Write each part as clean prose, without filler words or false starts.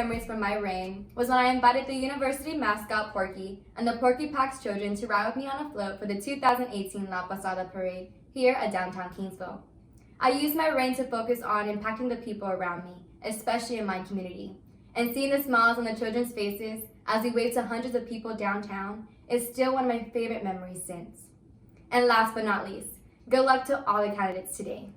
memories from my reign was when I invited the university mascot Porky and the Porky Pack's children to ride with me on a float for the 2018 La Pasada Parade here at downtown Kingsville. I used my reign to focus on impacting the people around me, especially in my community. And seeing the smiles on the children's faces as we waved to hundreds of people downtown is still one of my favorite memories since. And last but not least, good luck to all the candidates today.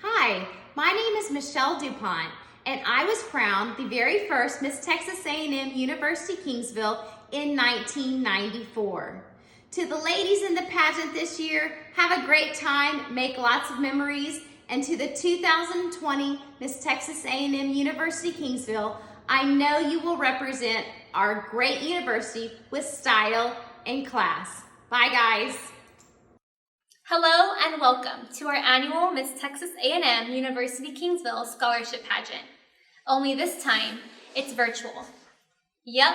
Hi, my name is Michelle Dupont, and I was crowned the very first Miss Texas A&M University-Kingsville in 1994. To the ladies in the pageant this year, have a great time, make lots of memories, and to the 2020 Miss Texas A&M University-Kingsville, I know you will represent our great university with style and class. Bye, guys. Hello and welcome to our annual Miss Texas A&M University-Kingsville Scholarship Pageant. Only this time, it's virtual. Yep,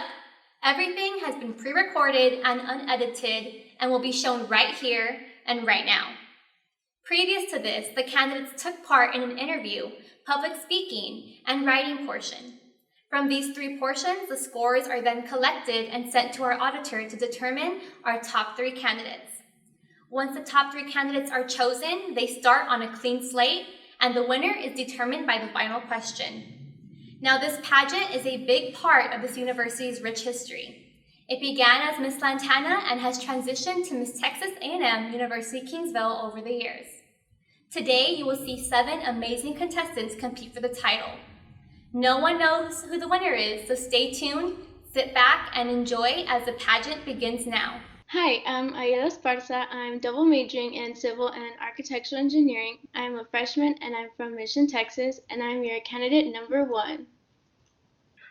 everything has been pre-recorded and unedited and will be shown right here and right now. Previous to this, the candidates took part in an interview, public speaking, and writing portion. From these three portions, the scores are then collected and sent to our auditor to determine our top 3 candidates. Once the top 3 candidates are chosen, they start on a clean slate, and the winner is determined by the final question. Now, this pageant is a big part of this university's rich history. It began as Miss Lantana and has transitioned to Miss Texas A&M University-Kingsville over the years. Today, you will see 7 amazing contestants compete for the title. No one knows who the winner is, so stay tuned, sit back, and enjoy as the pageant begins now. Hi, I'm Aida Esparza. I'm double majoring in civil and architectural engineering. I'm a freshman and I'm from Mission, Texas, and I'm your candidate number 1.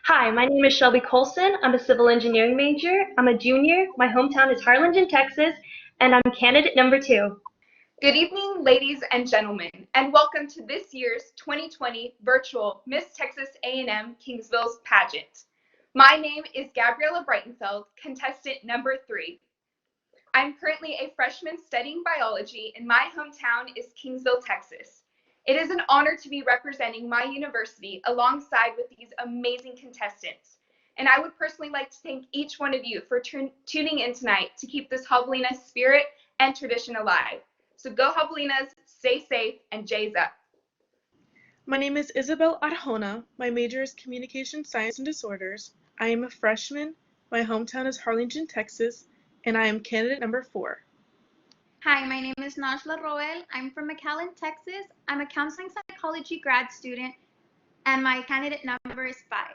Hi, my name is Shelby Colson. I'm a civil engineering major. I'm a junior. My hometown is Harlingen, Texas, and I'm candidate number 2. Good evening, ladies and gentlemen, and welcome to this year's 2020 virtual Miss Texas A&M-Kingsville's pageant. My name is Gabriella Breton, contestant number 3. I'm currently a freshman studying biology, and my hometown is Kingsville, Texas. It is an honor to be representing my university alongside with these amazing contestants. And I would personally like to thank each one of you for tuning in tonight to keep this Javelinas spirit and tradition alive. So go Javelinas, stay safe, and J's up. My name is Isabel Iona. My major is Communication Science and Disorders. I am a freshman. My hometown is Harlingen, Texas, and I am candidate number 4. Hi, my name is Najla Roel. I'm from McAllen, Texas. I'm a counseling psychology grad student, and my candidate number is 5.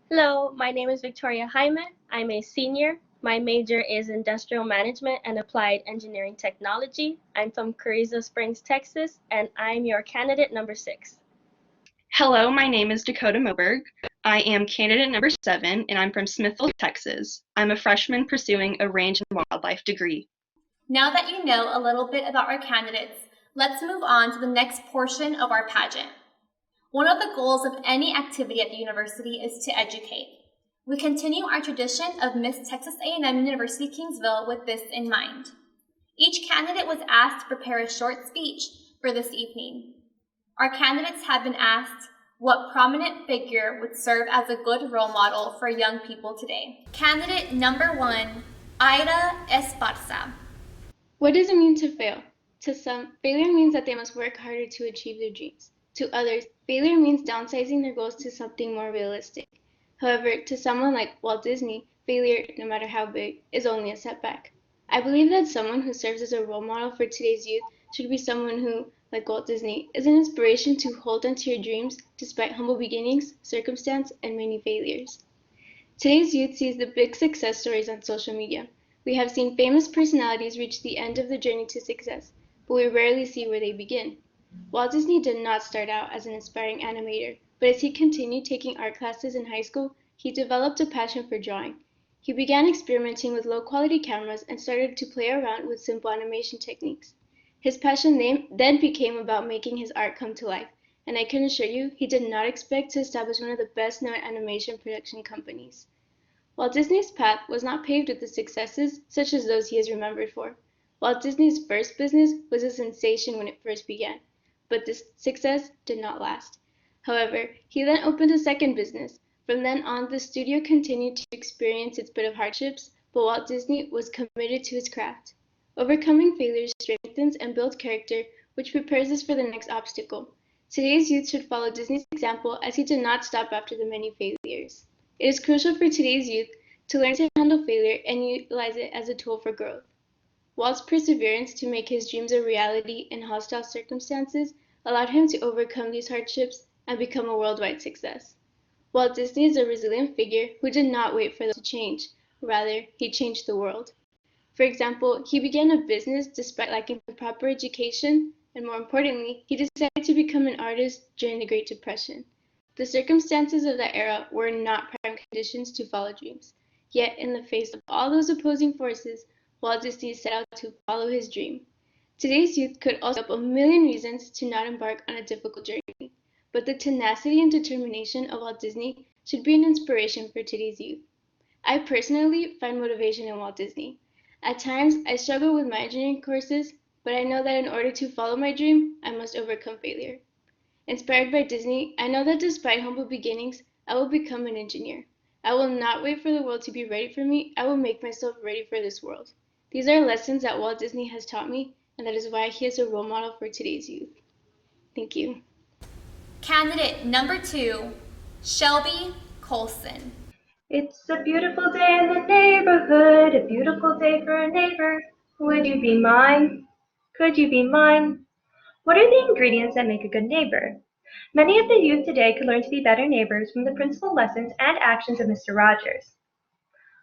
Hello, my name is Victoria Hyman. I'm a senior. My major is Industrial Management and Applied Engineering Technology. I'm from Carrizo Springs, Texas, and I'm your candidate number 6. Hello, my name is Dakota Moberg. I am candidate number 7, and I'm from Smithville, Texas. I'm a freshman pursuing a range and wildlife degree. Now that you know a little bit about our candidates, let's move on to the next portion of our pageant. One of the goals of any activity at the university is to educate. We continue our tradition of Miss Texas A&M University-Kingsville with this in mind. Each candidate was asked to prepare a short speech for this evening. Our candidates have been asked what prominent figure would serve as a good role model for young people today. Candidate number 1, Aida Esparza. What does it mean to fail? To some, failure means that they must work harder to achieve their dreams. To others, failure means downsizing their goals to something more realistic. However, to someone like Walt Disney, failure, no matter how big, is only a setback. I believe that someone who serves as a role model for today's youth should be someone who, like Walt Disney, is an inspiration to hold on to your dreams despite humble beginnings, circumstance, and many failures. Today's youth sees the big success stories on social media. We have seen famous personalities reach the end of the journey to success, but we rarely see where they begin. Walt Disney did not start out as an aspiring animator, but as he continued taking art classes in high school, he developed a passion for drawing. He began experimenting with low-quality cameras and started to play around with simple animation techniques. His passion then became about making his art come to life, and I can assure you he did not expect to establish one of the best-known animation production companies. Walt Disney's path was not paved with the successes such as those he is remembered for. Walt Disney's first business was a sensation when it first began, but this success did not last. However, he then opened a second business, From then on, the studio continued to experience its bit of hardships, but Walt Disney was committed to his craft. Overcoming failures strengthens and builds character, which prepares us for the next obstacle. Today's youth should follow Disney's example as he did not stop after the many failures. It is crucial for today's youth to learn to handle failure and utilize it as a tool for growth. Walt's perseverance to make his dreams a reality in hostile circumstances allowed him to overcome these hardships and become a worldwide success. Walt Disney is a resilient figure who did not wait for the world to change. Rather, he changed the world. For example, he began a business despite lacking the proper education, and more importantly, he decided to become an artist during the Great Depression. The circumstances of that era were not prime conditions to follow dreams. Yet, in the face of all those opposing forces, Walt Disney set out to follow his dream. Today's youth could also have a million reasons to not embark on a difficult journey, but the tenacity and determination of Walt Disney should be an inspiration for today's youth. I personally find motivation in Walt Disney. At times, I struggle with my engineering courses, but I know that in order to follow my dream, I must overcome failure. Inspired by Disney, I know that despite humble beginnings, I will become an engineer. I will not wait for the world to be ready for me. I will make myself ready for this world. These are lessons that Walt Disney has taught me, and that is why he is a role model for today's youth. Thank you. Candidate number 2, Shelby Colson. It's a beautiful day in the neighborhood, a beautiful day for a neighbor. Would you be mine? Could you be mine? What are the ingredients that make a good neighbor? Many of the youth today could learn to be better neighbors from the principal lessons and actions of Mr. Rogers.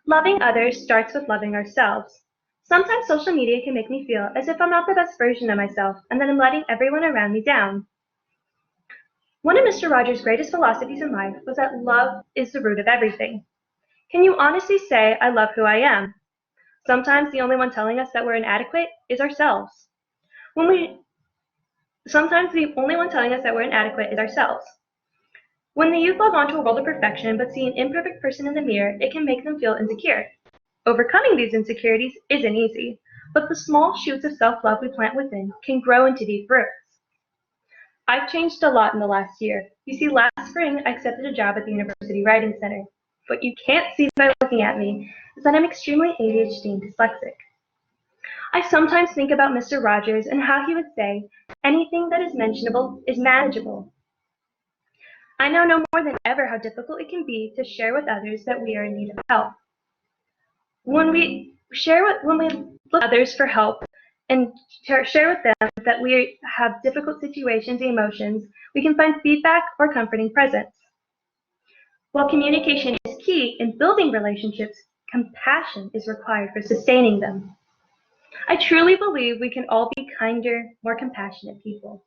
Loving others starts with loving ourselves. Sometimes social media can make me feel as if I'm not the best version of myself and that I'm letting everyone around me down. One of Mr. Rogers' greatest philosophies in life was that love is the root of everything. Can you honestly say, I love who I am? Sometimes the only one telling us that we're inadequate is ourselves. Sometimes the only one telling us that we're inadequate is ourselves. When the youth log on to a world of perfection but see an imperfect person in the mirror, it can make them feel insecure. Overcoming these insecurities isn't easy, but the small shoots of self-love we plant within can grow into deep roots. I've changed a lot in the last year. You see, last spring I accepted a job at the University Writing Center. What you can't see by looking at me is that I'm extremely ADHD and dyslexic. I sometimes think about Mr. Rogers and how he would say, anything that is mentionable is manageable. I now know more than ever how difficult it can be to share with others that we are in need of help. When we look to others for help and share with them that we have difficult situations and emotions, we can find feedback or comforting presence. While communication is key in building relationships, compassion is required for sustaining them. I truly believe we can all be kinder, more compassionate people.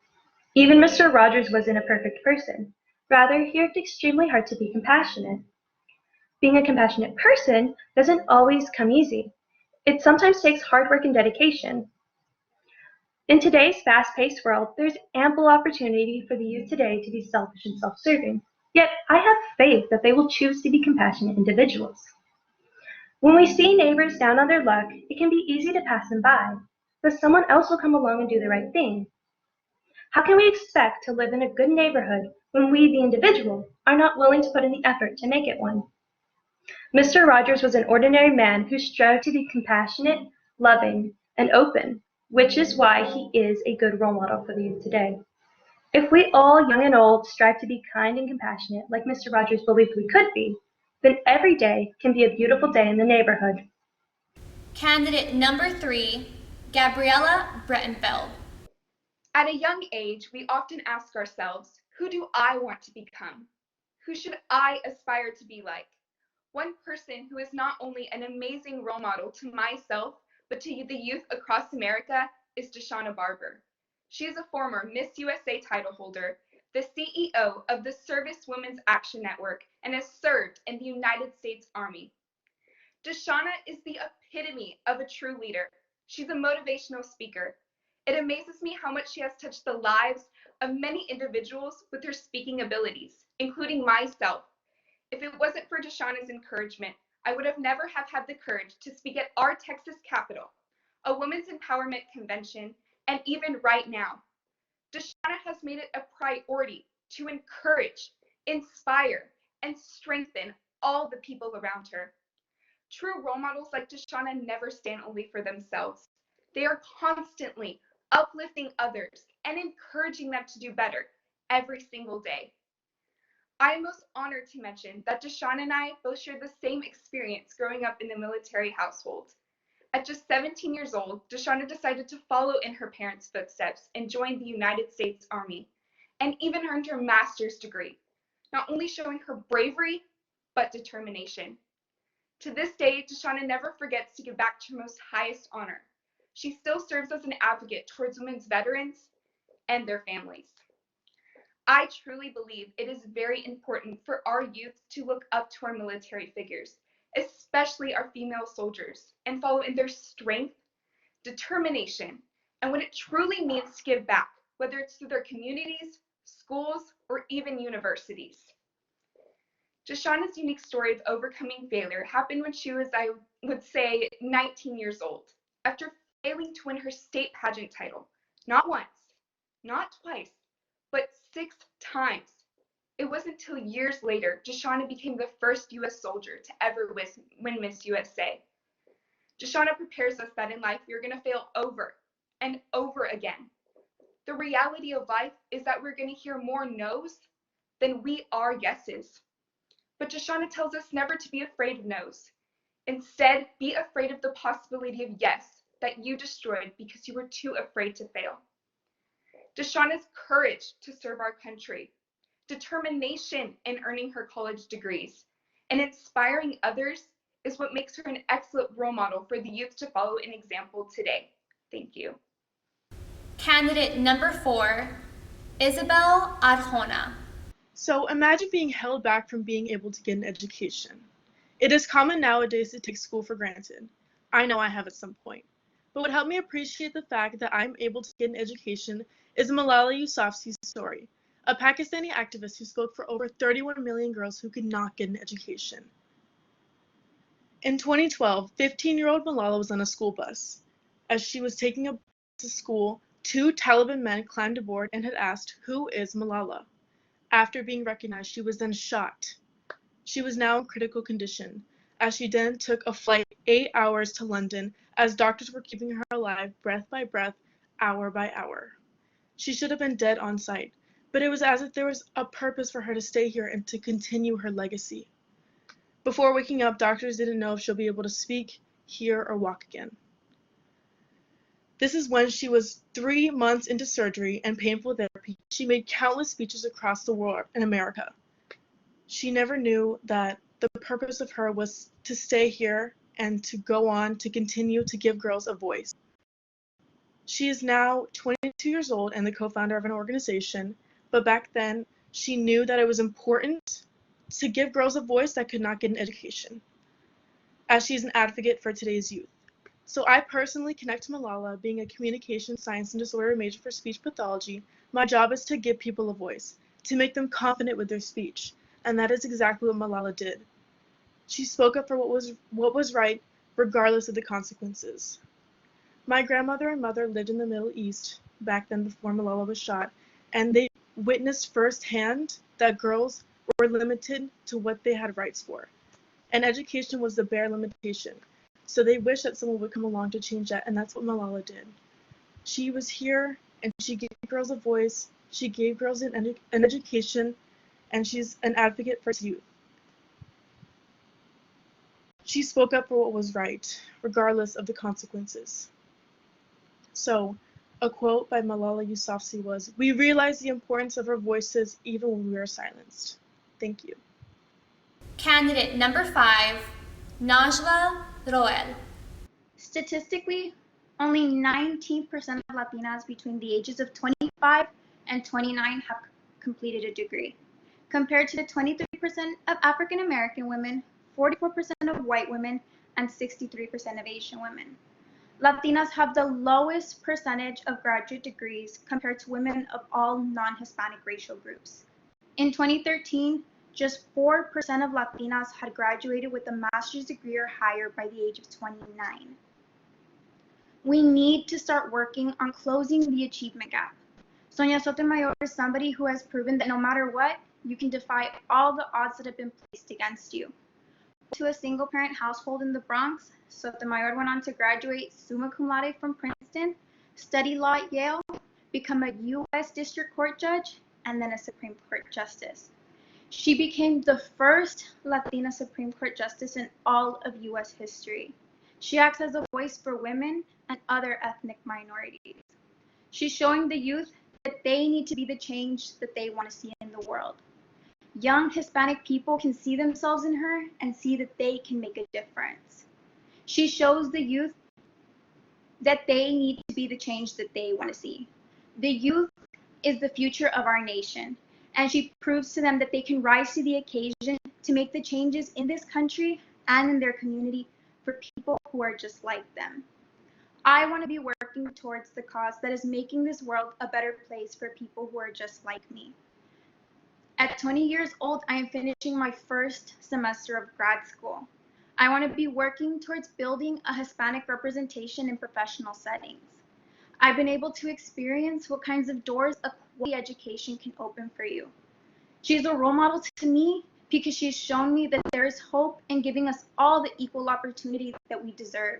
Even Mr. Rogers wasn't a perfect person. Rather, he worked extremely hard to be compassionate. Being a compassionate person doesn't always come easy. It sometimes takes hard work and dedication. In today's fast-paced world, there's ample opportunity for the youth today to be selfish and self-serving. Yet, I have faith that they will choose to be compassionate individuals. When we see neighbors down on their luck, it can be easy to pass them by, but someone else will come along and do the right thing. How can we expect to live in a good neighborhood when we, the individual, are not willing to put in the effort to make it one? Mr. Rogers was an ordinary man who strove to be compassionate, loving, and open, which is why he is a good role model for the youth today. If we all, young and old, strive to be kind and compassionate like Mr. Rogers believed we could be, then every day can be a beautiful day in the neighborhood. Candidate number 3, Gabriella Breton. At a young age, we often ask ourselves, who do I want to become? Who should I aspire to be like? One person who is not only an amazing role model to myself, but to the youth across America is Deshauna Barber. She is a former Miss USA title holder, the CEO of the Service Women's Action Network, and has served in the United States Army. Deshauna is the epitome of a true leader. She's a motivational speaker. It amazes me how much she has touched the lives of many individuals with her speaking abilities, including myself. If it wasn't for Deshauna's encouragement, I would have never have had the courage to speak at our Texas Capitol, a women's empowerment convention, and even right now. Deshauna has made it a priority to encourage, inspire, and strengthen all the people around her. True role models like Deshauna never stand only for themselves. They are constantly uplifting others and encouraging them to do better every single day. I am most honored to mention that Deshauna and I both shared the same experience growing up in a military household. At just 17 years old, Deshauna decided to follow in her parents' footsteps and joined the United States Army, and even earned her master's degree, not only showing her bravery, but determination. To this day, Deshauna never forgets to give back to her most highest honor. She still serves as an advocate towards women's veterans and their families. I truly believe it is very important for our youth to look up to our military figures, especially our female soldiers, and follow in their strength, determination, and what it truly means to give back, whether it's through their communities, schools, or even universities. Deshauna's unique story of overcoming failure happened when she was, I would say, 19 years old. After failing to win her state pageant title, not once, not twice, but 6 times. It wasn't until years later Deshauna became the first U.S. soldier to ever win Miss USA. Deshauna prepares us that in life we are going to fail over and over again. The reality of life is that we're going to hear more no's than we are yeses. But Deshauna tells us never to be afraid of no's. Instead, be afraid of the possibility of yes that you destroyed because you were too afraid to fail. Deshauna's courage to serve our country, determination in earning her college degrees, and inspiring others is what makes her an excellent role model for the youth to follow an example today. Thank you. Candidate number 4, Isabel Iona. So imagine being held back from being able to get an education. It is common nowadays to take school for granted. I know I have at some point. But what helped me appreciate the fact that I'm able to get an education is Malala Yousafzai's story, a Pakistani activist who spoke for over 31 million girls who could not get an education. In 2012, 15-year-old Malala was on a school bus. As she was taking a bus to school, 2 Taliban men climbed aboard and had asked, "Who is Malala?" After being recognized, she was then shot. She was now in critical condition, as she then took a flight 8 hours to London, as doctors were keeping her alive breath by breath, hour by hour. She should have been dead on sight, but it was as if there was a purpose for her to stay here and to continue her legacy. Before waking up, doctors didn't know if she'll be able to speak, hear, or walk again. This is when she was 3 months into surgery and painful therapy. She made countless speeches across the world in America. She never knew that the purpose of her was to stay here and to go on to continue to give girls a voice. She is now 22 years old and the co-founder of an organization, but back then she knew that it was important to give girls a voice that could not get an education, as she's an advocate for today's youth. So I personally connect to Malala. Being a communication science and disorder major for speech pathology, my job is to give people a voice, to make them confident with their speech, and that is exactly what Malala did. She spoke up for what was right, regardless of the consequences. My grandmother and mother lived in the Middle East back then before Malala was shot, and they witnessed firsthand that girls were limited to what they had rights for, and education was the bare limitation. So they wished that someone would come along to change that, and that's what Malala did. She was here, and she gave girls a voice, she gave girls an education, and she's an advocate for youth. She spoke up for what was right, regardless of the consequences. So, a quote by Malala Yousafzai was, "We realize the importance of our voices even when we are silenced." Thank you. Candidate number 5, Najla Roel. Statistically, only 19% of Latinas between the ages of 25 and 29 have completed a degree, compared to the 23% of African American women, 44% of white women, and 63% of Asian women. Latinas have the lowest percentage of graduate degrees compared to women of all non-Hispanic racial groups. In 2013, just 4% of Latinas had graduated with a master's degree or higher by the age of 29. We need to start working on closing the achievement gap. Sonia Sotomayor is somebody who has proven that no matter what, you can defy all the odds that have been placed against you. To a single-parent household in the Bronx, Sotomayor went on to graduate summa cum laude from Princeton, study law at Yale, become a U.S. District Court judge, and then a Supreme Court justice. She became the first Latina Supreme Court justice in all of U.S. history. She acts as a voice for women and other ethnic minorities. She's showing the youth that they need to be the change that they want to see in the world. Young Hispanic people can see themselves in her and see that they can make a difference. She shows the youth that they need to be the change that they want to see. The youth is the future of our nation, and she proves to them that they can rise to the occasion to make the changes in this country and in their community for people who are just like them. I want to be working towards the cause that is making this world a better place for people who are just like me. At 20 years old, I am finishing my first semester of grad school. I want to be working towards building a Hispanic representation in professional settings. I've been able to experience what kinds of doors a quality education can open for you. She's a role model to me because she's shown me that there is hope in giving us all the equal opportunity that we deserve.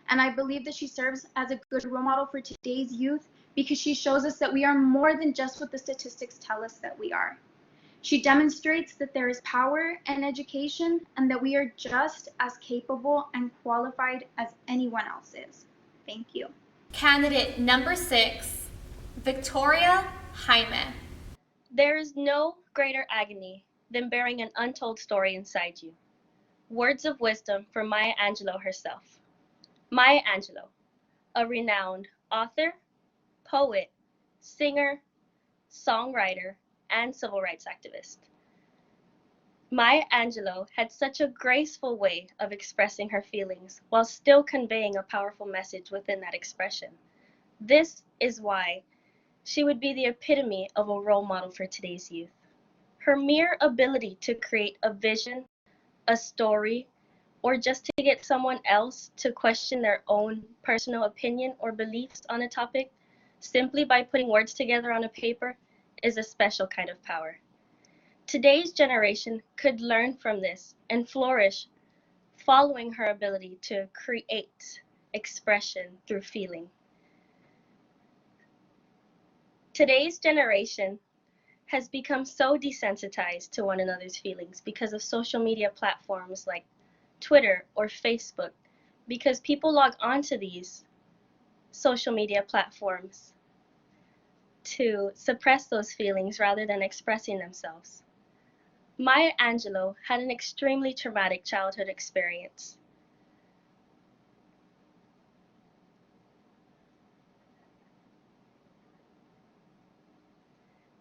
And I believe that she serves as a good role model for today's youth because she shows us that we are more than just what the statistics tell us that we are. She demonstrates that there is power in education and that we are just as capable and qualified as anyone else is. Thank you. Candidate number 6, Victoria Hyman. There is no greater agony than bearing an untold story inside you. Words of wisdom from Maya Angelou herself. Maya Angelou, a renowned author, poet, singer, songwriter, and civil rights activist. Maya Angelou had such a graceful way of expressing her feelings while still conveying a powerful message within that expression. This is why she would be the epitome of a role model for today's youth. Her mere ability to create a vision, a story, or just to get someone else to question their own personal opinion or beliefs on a topic simply by putting words together on a paper is a special kind of power. Today's generation could learn from this and flourish following her ability to create expression through feeling. Today's generation has become so desensitized to one another's feelings because of social media platforms like Twitter or Facebook, because people log onto these social media platforms to suppress those feelings rather than expressing themselves. Maya Angelou had an extremely traumatic childhood experience.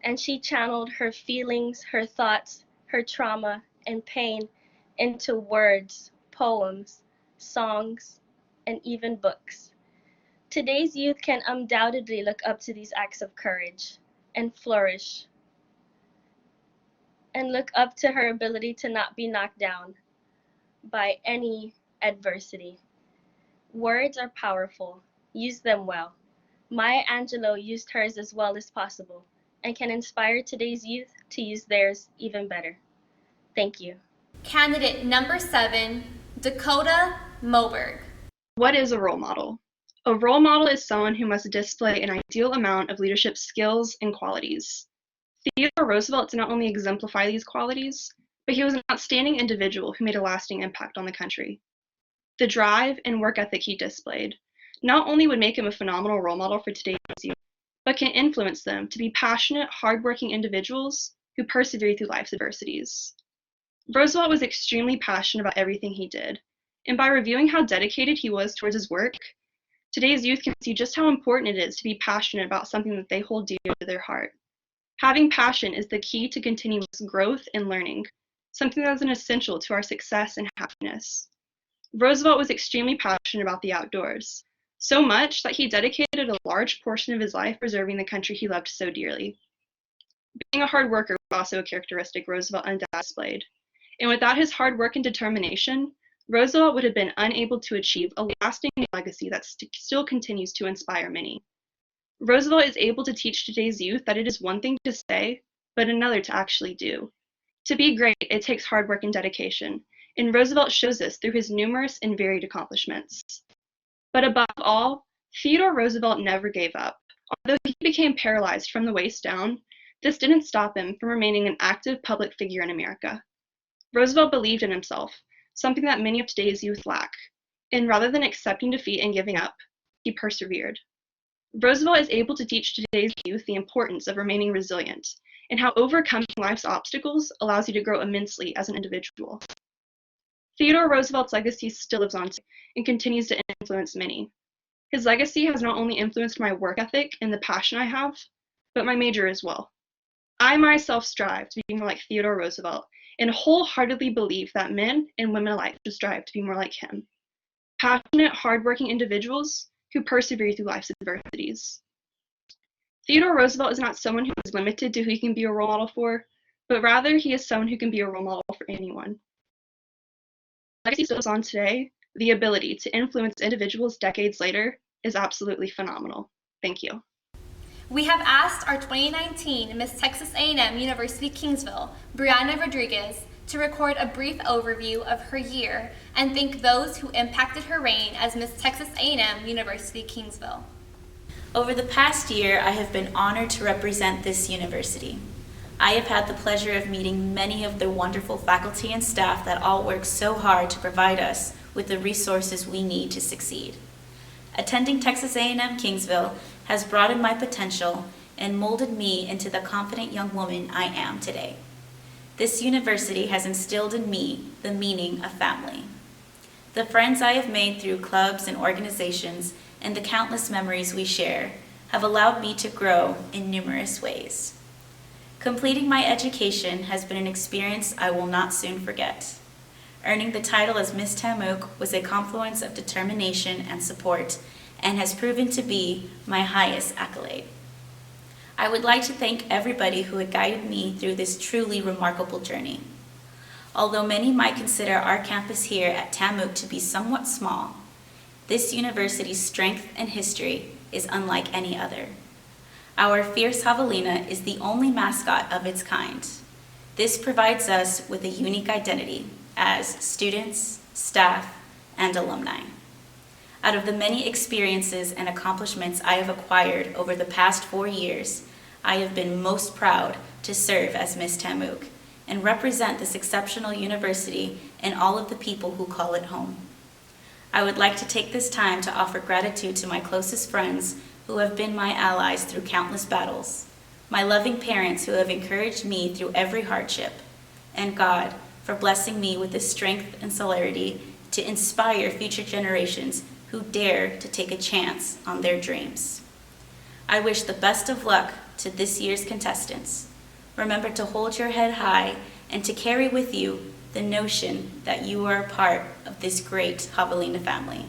And she channeled her feelings, her thoughts, her trauma, and pain into words, poems, songs, and even books. Today's youth can undoubtedly look up to these acts of courage and flourish, and look up to her ability to not be knocked down by any adversity. Words are powerful. Use them well. Maya Angelou used hers as well as possible and can inspire today's youth to use theirs even better. Thank you. Candidate number 7, Dakota Moberg. What is a role model? A role model is someone who must display an ideal amount of leadership skills and qualities. Theodore Roosevelt did not only exemplify these qualities, but he was an outstanding individual who made a lasting impact on the country. The drive and work ethic he displayed not only would make him a phenomenal role model for today's youth, but can influence them to be passionate, hardworking individuals who persevere through life's adversities. Roosevelt was extremely passionate about everything he did, and by reviewing how dedicated he was towards his work, today's youth can see just how important it is to be passionate about something that they hold dear to their heart. Having passion is the key to continuous growth and learning, something that is an essential to our success and happiness. Roosevelt was extremely passionate about the outdoors, so much that he dedicated a large portion of his life preserving the country he loved so dearly. Being a hard worker was also a characteristic Roosevelt undoubtedly displayed, and without his hard work and determination, Roosevelt would have been unable to achieve a lasting legacy that still continues to inspire many. Roosevelt is able to teach today's youth that it is one thing to say, but another to actually do. To be great, it takes hard work and dedication, and Roosevelt shows this through his numerous and varied accomplishments. But above all, Theodore Roosevelt never gave up. Although he became paralyzed from the waist down, this didn't stop him from remaining an active public figure in America. Roosevelt believed in himself, something that many of today's youth lack, and rather than accepting defeat and giving up, he persevered. Roosevelt is able to teach today's youth the importance of remaining resilient and how overcoming life's obstacles allows you to grow immensely as an individual. Theodore Roosevelt's legacy still lives on and continues to influence many. His legacy has not only influenced my work ethic and the passion I have, but my major as well. I myself strive to be more like Theodore Roosevelt and wholeheartedly believe that men and women alike should strive to be more like him. Passionate, hardworking individuals who persevere through life's adversities. Theodore Roosevelt is not someone who is limited to who he can be a role model for, but rather he is someone who can be a role model for anyone. Legacy still lives on today. The ability to influence individuals decades later is absolutely phenomenal. Thank you. We have asked our 2019 Miss Texas A&M University-Kingsville, Brianna Rodriguez, to record a brief overview of her year and thank those who impacted her reign as Miss Texas A&M University-Kingsville. Over the past year, I have been honored to represent this university. I have had the pleasure of meeting many of the wonderful faculty and staff that all work so hard to provide us with the resources we need to succeed. Attending Texas A&M-Kingsville has broadened my potential and molded me into the confident young woman I am today. This university has instilled in me the meaning of family. The friends I have made through clubs and organizations and the countless memories we share have allowed me to grow in numerous ways. Completing my education has been an experience I will not soon forget. Earning the title as Miss TAMUK was a confluence of determination and support and has proven to be my highest accolade. I would like to thank everybody who had guided me through this truly remarkable journey. Although many might consider our campus here at TAMUK to be somewhat small, this university's strength and history is unlike any other. Our fierce javelina is the only mascot of its kind. This provides us with a unique identity as students, staff, and alumni. Out of the many experiences and accomplishments I have acquired over the past 4 years, I have been most proud to serve as Miss TAMUK and represent this exceptional university and all of the people who call it home. I would like to take this time to offer gratitude to my closest friends who have been my allies through countless battles, my loving parents who have encouraged me through every hardship, and God for blessing me with the strength and celerity to inspire future generations who dare to take a chance on their dreams. I wish the best of luck to this year's contestants. Remember to hold your head high and to carry with you the notion that you are a part of this great javelina family.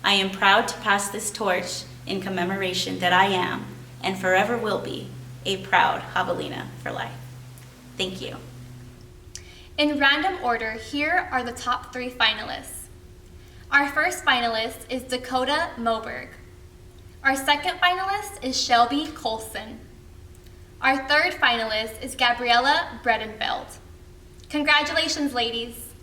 I am proud to pass this torch in commemoration that I am, and forever will be, a proud javelina for life. Thank you. In random order, here are the top 3 finalists. Our first finalist is Dakota Moberg. Our second finalist is Shelby Colson. Our third finalist is Gabriella Breton. Congratulations, ladies.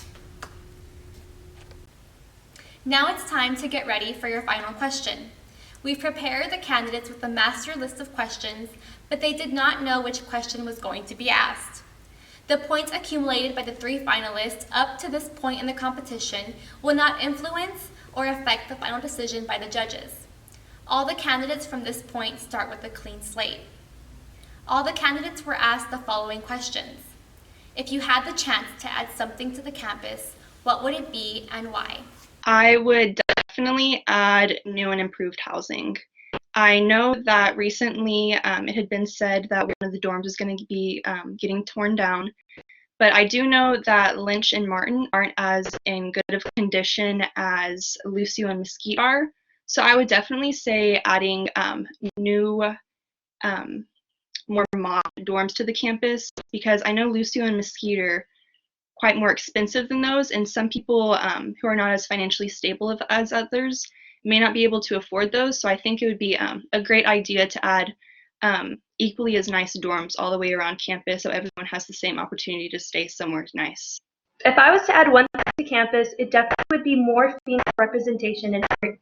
Now it's time to get ready for your final question. We've prepared the candidates with a master list of questions, but they did not know which question was going to be asked. The points accumulated by the 3 finalists up to this point in the competition will not influence or affect the final decision by the judges. All the candidates from this point start with a clean slate. All the candidates were asked the following questions. If you had the chance to add something to the campus, what would it be and why? I would definitely add new and improved housing. I know that recently it had been said that one of the dorms is going to be getting torn down, but I do know that Lynch and Martin aren't as in good of condition as Lucio and Mesquite are. So I would definitely say adding new, more modern dorms to the campus, because I know Lucio and Mesquite are quite more expensive than those, and some people who are not as financially stable as others may not be able to afford those. So I think it would be a great idea to add equally as nice dorms all the way around campus so everyone has the same opportunity to stay somewhere nice. If I was to add one thing to campus, it definitely would be more female representation in art.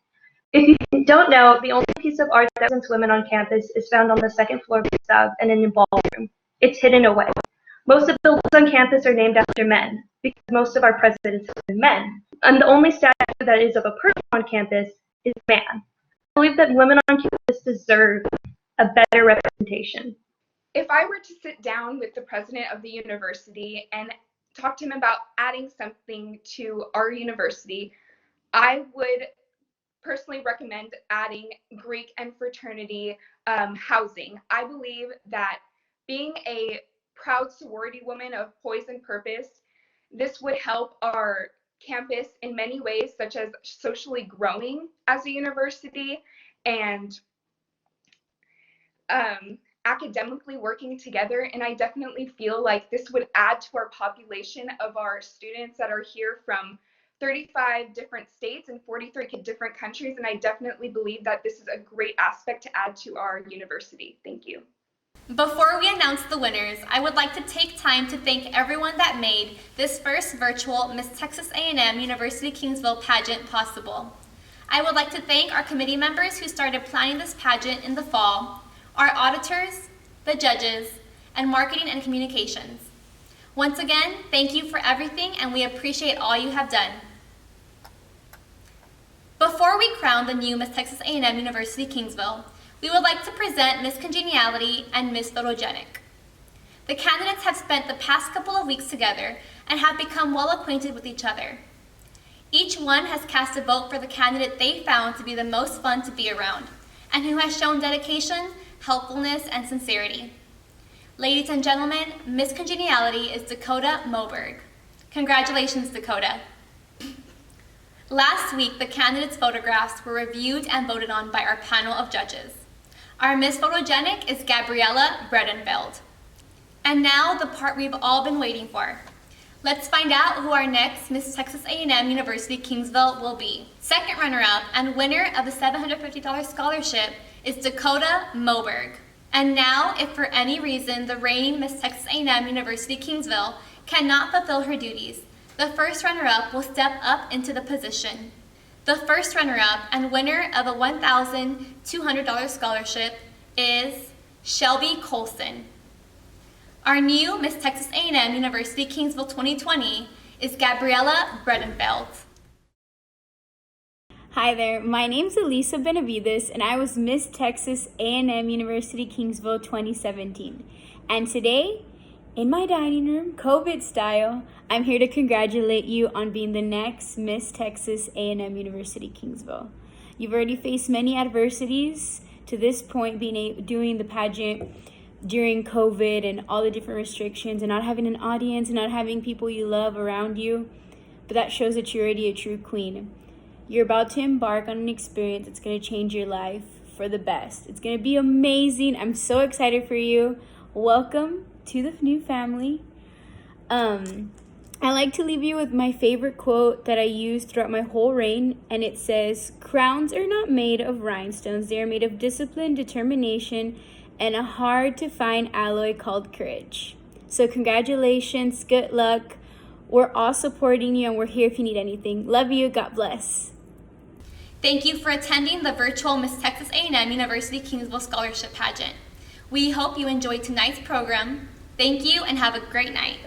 If you don't know, the only piece of art that represents women on campus is found on the second floor of the sub and in the ballroom. It's hidden away. Most of the buildings on campus are named after men, because most of our presidents have been men. And the only statue that is of a person on campus is a man. I believe that women on campus deserve a better representation. If I were to sit down with the president of the university and talk to him about adding something to our university, I would personally recommend adding Greek and fraternity housing. I believe that being a proud sorority woman of poise and purpose, this would help our campus in many ways, such as socially growing as a university and academically working together. And I definitely feel like this would add to our population of our students that are here from 35 different states and 43 different countries. And I definitely believe that this is a great aspect to add to our university. Thank you. Before we announce the winners, I would like to take time to thank everyone that made this first virtual Miss Texas A&M University-Kingsville pageant possible. I would like to thank our committee members who started planning this pageant in the fall, our auditors, the judges, and marketing and communications. Once again, thank you for everything, and we appreciate all you have done. Before we crown the new Miss Texas A&M University-Kingsville, we would like to present Miss Congeniality and Miss Photogenic. The candidates have spent the past couple of weeks together and have become well acquainted with each other. Each one has cast a vote for the candidate they found to be the most fun to be around, and who has shown dedication, helpfulness, and sincerity. Ladies and gentlemen, Miss Congeniality is Dakota Moberg. Congratulations, Dakota. Last week, the candidates' photographs were reviewed and voted on by our panel of judges. Our Miss Photogenic is Gabriella Breton. And now, the part we've all been waiting for. Let's find out who our next Miss Texas A&M University-Kingsville will be. Second runner-up and winner of the $750 scholarship is Dakota Moberg. And now, if for any reason the reigning Miss Texas A&M University-Kingsville cannot fulfill her duties, the first runner-up will step up into the position. The first runner-up and winner of a $1,200 scholarship is Shelby Colson. Our new Miss Texas A&M University-Kingsville 2020 is Gabriella Breton. Hi there, my name's Elisa Benavides and I was Miss Texas A&M University-Kingsville 2017. And today, in my dining room, COVID style, I'm here to congratulate you on being the next Miss Texas A&M University-Kingsville. You've already faced many adversities to this point, doing the pageant during COVID and all the different restrictions and not having an audience and not having people you love around you. But that shows that you're already a true queen. You're about to embark on an experience that's going to change your life for the best. It's going to be amazing. I'm so excited for you. Welcome to the new family. I like to leave you with my favorite quote that I used throughout my whole reign, and it says, "Crowns are not made of rhinestones. They are made of discipline, determination, and a hard-to-find alloy called courage." So congratulations, good luck. We're all supporting you, and we're here if you need anything. Love you. God bless. Thank you for attending the virtual Miss Texas A&M University-Kingsville Scholarship Pageant. We hope you enjoyed tonight's program. Thank you and have a great night.